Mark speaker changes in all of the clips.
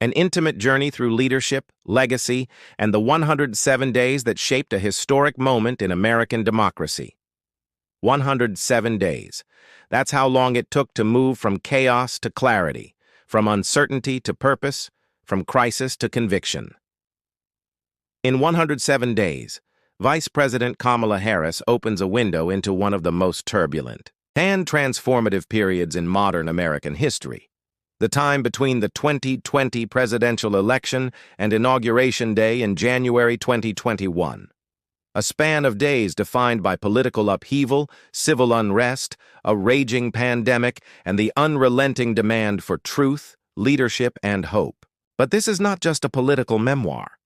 Speaker 1: An intimate journey through leadership, legacy, and the 107 days that shaped a historic moment in American democracy. 107 days. That's how long it took to move from chaos to clarity, from uncertainty to purpose, from crisis to conviction. In 107 days, Vice President Kamala Harris opens a window into one of the most turbulent and transformative periods in modern American history. The time between the 2020 presidential election and Inauguration Day in January 2021. A span of days defined by political upheaval, civil unrest, a raging pandemic, and the unrelenting demand for truth, leadership, and hope. But this is not just a political memoir.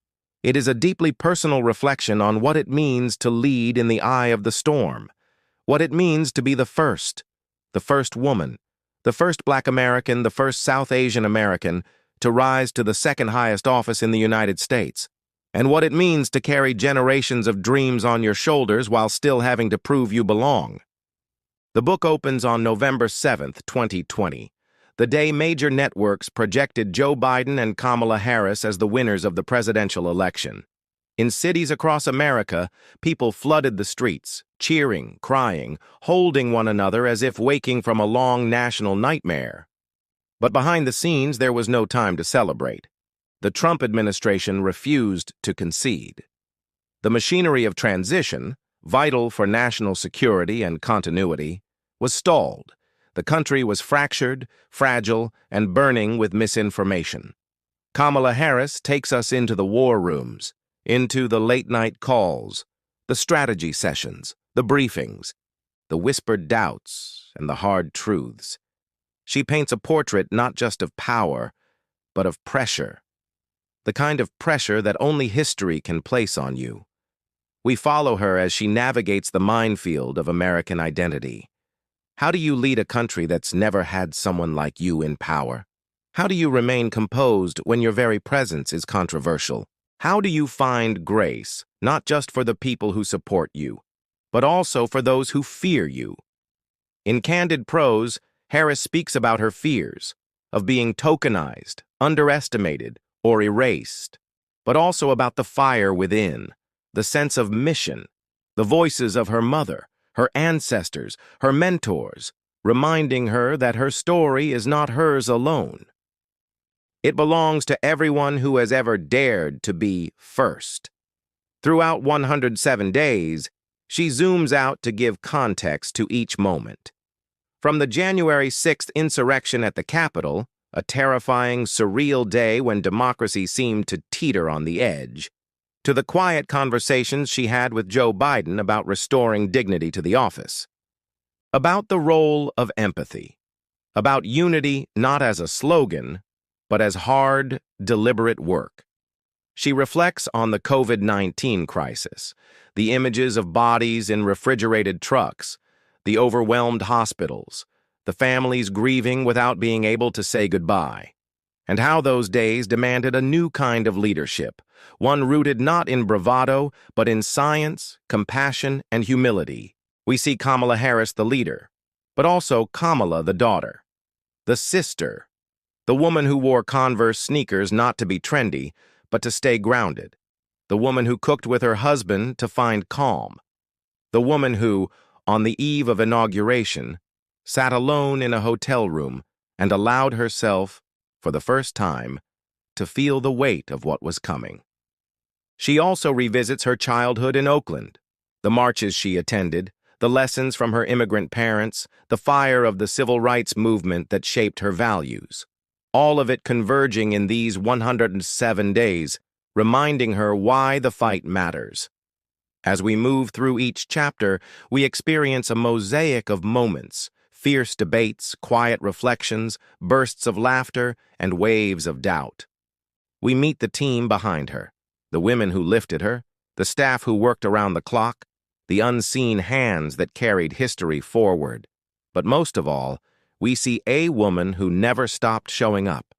Speaker 1: It is a deeply personal reflection on what it means to lead in the eye of the storm, what it means to be the first woman, the first Black American, the first South Asian American to rise to the second highest office in the United States, and what it means to carry generations of dreams on your shoulders while still having to prove you belong. The book opens on November 7, 2020, the day major networks projected Joe Biden and Kamala Harris as the winners of the presidential election. In cities across America, people flooded the streets, cheering, crying, holding one another as if waking from a long national nightmare. But behind the scenes, there was no time to celebrate. The Trump administration refused to concede. The machinery of transition, vital for national security and continuity, was stalled. The country was fractured, fragile, and burning with misinformation. Kamala Harris takes us into the war rooms, into the late-night calls, the strategy sessions, the briefings, the whispered doubts, and the hard truths. She paints a portrait not just of power, but of pressure. The kind of pressure that only history can place on you. We follow her as she navigates the minefield of American identity. How do you lead a country that's never had someone like you in power? How do you remain composed when your very presence is controversial? How do you find grace, not just for the people who support you, but also for those who fear you? In candid prose, Harris speaks about her fears of being tokenized, underestimated, or erased, but also about the fire within, the sense of mission, the voices of her mother, her ancestors, her mentors, reminding her that her story is not hers alone. It belongs to everyone who has ever dared to be first. Throughout 107 days, she zooms out to give context to each moment. From the January 6th insurrection at the Capitol, a terrifying, surreal day when democracy seemed to teeter on the edge, to the quiet conversations she had with Joe Biden about restoring dignity to the office. About the role of empathy. About unity not as a slogan, but as hard, deliberate work. She reflects on the COVID-19 crisis, the images of bodies in refrigerated trucks, the overwhelmed hospitals, the families grieving without being able to say goodbye, and how those days demanded a new kind of leadership, one rooted not in bravado, but in science, compassion, and humility. We see Kamala Harris the leader, but also Kamala the daughter, the sister, the woman who wore Converse sneakers not to be trendy, but to stay grounded, the woman who cooked with her husband to find calm, the woman who, on the eve of inauguration, sat alone in a hotel room and allowed herself, for the first time, to feel the weight of what was coming. She also revisits her childhood in Oakland, the marches she attended, the lessons from her immigrant parents, the fire of the civil rights movement that shaped her values. All of it converging in these 107 days, reminding her why the fight matters. As we move through each chapter, we experience a mosaic of moments, fierce debates, quiet reflections, bursts of laughter, and waves of doubt. We meet the team behind her, the women who lifted her, the staff who worked around the clock, the unseen hands that carried history forward. But most of all, we see a woman who never stopped showing up.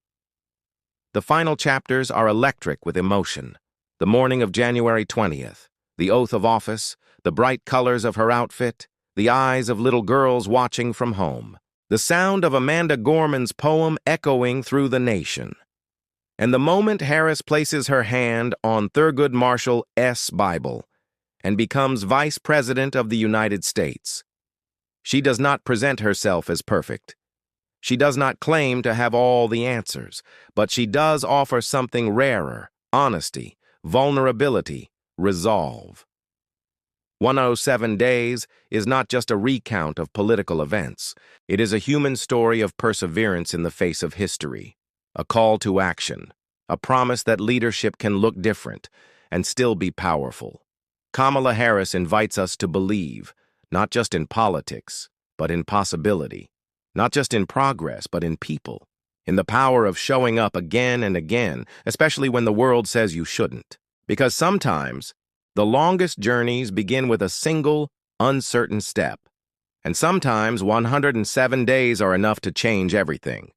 Speaker 1: The final chapters are electric with emotion. The morning of January 20th, the oath of office, the bright colors of her outfit, the eyes of little girls watching from home, the sound of Amanda Gorman's poem echoing through the nation. And the moment Harris places her hand on Thurgood Marshall's Bible and becomes Vice President of the United States, she does not present herself as perfect. She does not claim to have all the answers, but she does offer something rarer: honesty, vulnerability, resolve. 107 Days is not just a recount of political events. It is a human story of perseverance in the face of history, a call to action, a promise that leadership can look different and still be powerful. Kamala Harris invites us to believe, not just in politics, but in possibility, not just in progress, but in people, in the power of showing up again and again, especially when the world says you shouldn't. Because sometimes, the longest journeys begin with a single, uncertain step. And sometimes 107 days are enough to change everything.